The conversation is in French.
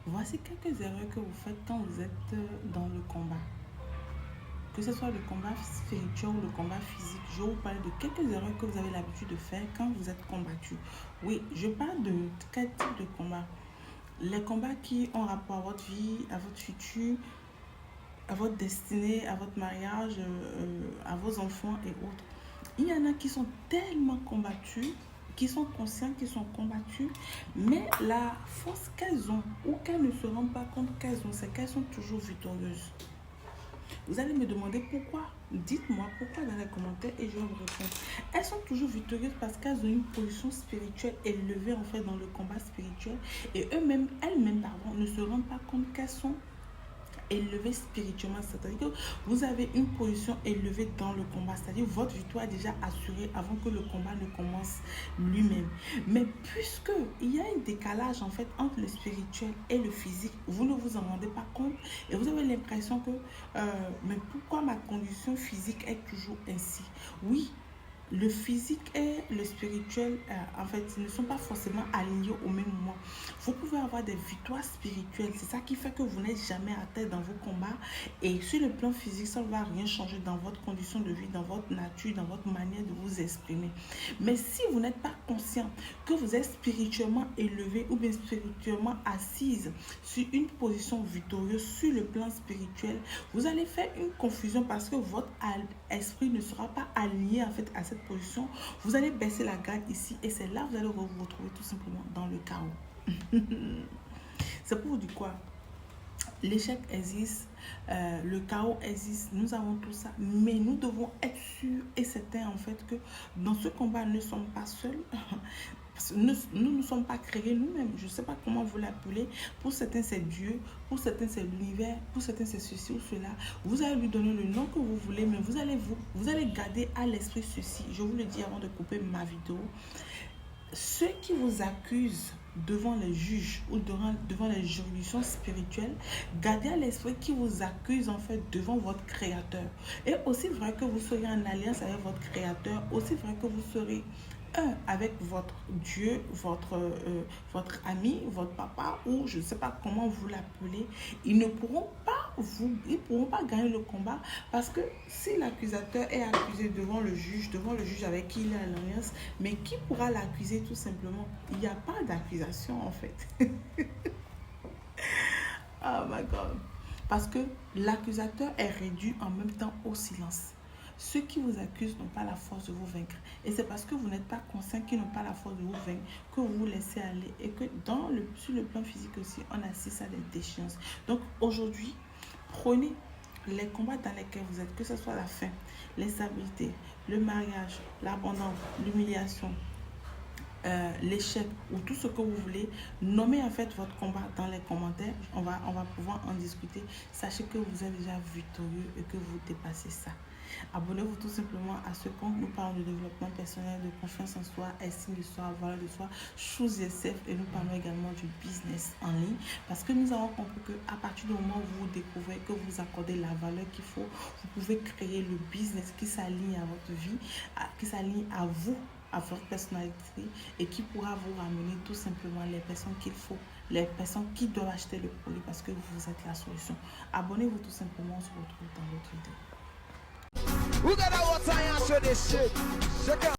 Voici quelques erreurs que vous faites quand vous êtes dans le combat. Que ce soit le combat spirituel ou le combat physique, je vais vous parler de quelques erreurs que vous avez l'habitude de faire quand vous êtes combattu. Oui, je parle de quel type de combat? Les combats qui ont rapport à votre vie, à votre futur, à votre destinée, à votre mariage, à vos enfants et autres. Il y en a qui sont tellement combattus, qui sont conscients, qui sont combattus, mais la force qu'elles ont ou qu'elles ne se rendent pas compte qu'elles ont, c'est qu'elles sont toujours victorieuses. Vous allez me demander pourquoi. Dites-moi pourquoi dans les commentaires et je vais vous répondre. Elles sont toujours victorieuses parce qu'elles ont une position spirituelle élevée en fait dans le combat spirituel et elles-mêmes, ne se rendent pas compte qu'elles sont élevé spirituellement, c'est-à-dire que vous avez une position élevée dans le combat, c'est-à-dire votre victoire est déjà assurée avant que le combat ne commence lui-même. Mais puisque il y a un décalage en fait entre le spirituel et le physique, vous ne vous en rendez pas compte et vous avez l'impression que mais pourquoi ma condition physique est toujours ainsi? Oui, le physique et le spirituel, en fait, ne sont pas forcément alignés au même moment. Vous pouvez avoir des victoires spirituelles. C'est ça qui fait que vous n'êtes jamais à terre dans vos combats. Et sur le plan physique, ça ne va rien changer dans votre condition de vie, dans votre nature, dans votre manière de vous exprimer. Mais si vous n'êtes pas conscient que vous êtes spirituellement élevé ou bien spirituellement assise sur une position victorieuse sur le plan spirituel, vous allez faire une confusion parce que votre esprit ne sera pas aligné en fait à cette position. Vous allez baisser la garde ici et c'est là que vous allez vous retrouver tout simplement dans le chaos. C'est pour vous dire quoi? L'échec existe, le chaos existe, nous avons tout ça, mais nous devons être sûrs et certains en fait que dans ce combat, nous ne sommes pas seuls. Nous ne sommes pas créés nous-mêmes. Je ne sais pas comment vous l'appelez. Pour certains, c'est Dieu. Pour certains, c'est l'univers. Pour certains, c'est ceci ou cela. Vous allez lui donner le nom que vous voulez, mais vous allez garder à l'esprit ceci. Je vous le dis avant de couper ma vidéo. Ceux qui vous accusent devant les juges ou devant les juridictions spirituelles, gardez à l'esprit qui vous accuse en fait devant votre créateur. Et aussi vrai que vous serez en alliance avec votre créateur, aussi vrai que vous serez avec votre Dieu, votre ami, votre papa, ou je ne sais pas comment vous l'appelez, ils ne pourront pas gagner le combat parce que si l'accusateur est accusé devant le juge avec qui il est en alliance, mais qui pourra l'accuser tout simplement? Il n'y a pas d'accusation en fait. Oh my God. Parce que l'accusateur est réduit en même temps au silence. Ceux qui vous accusent n'ont pas la force de vous vaincre. Et c'est parce que vous n'êtes pas conscient qu'ils n'ont pas la force de vous vaincre que vous vous laissez aller. Et que sur le plan physique aussi, on assiste à des déchéances. Donc aujourd'hui, prenez les combats dans lesquels vous êtes, que ce soit la faim, l'instabilité, le mariage, l'abondance, l'humiliation, l'échec ou tout ce que vous voulez, nommez en fait votre combat dans les commentaires. On va pouvoir en discuter. Sachez que vous êtes déjà victorieux et que vous dépassez ça. Abonnez-vous tout simplement à ce compte. Nous parlons de développement personnel, de confiance en soi, estime de soi, valeur de soi, choose yourself, et nous parlons également du business en ligne parce que nous avons compris qu'à partir du moment où vous découvrez que vous accordez la valeur qu'il faut, vous pouvez créer le business qui s'aligne à votre vie, qui s'aligne à vous, à votre personnalité et qui pourra vous ramener tout simplement les personnes qu'il faut, les personnes qui doivent acheter le produit parce que vous êtes la solution. Abonnez-vous tout simplement, on se retrouve dans l'autre vidéo.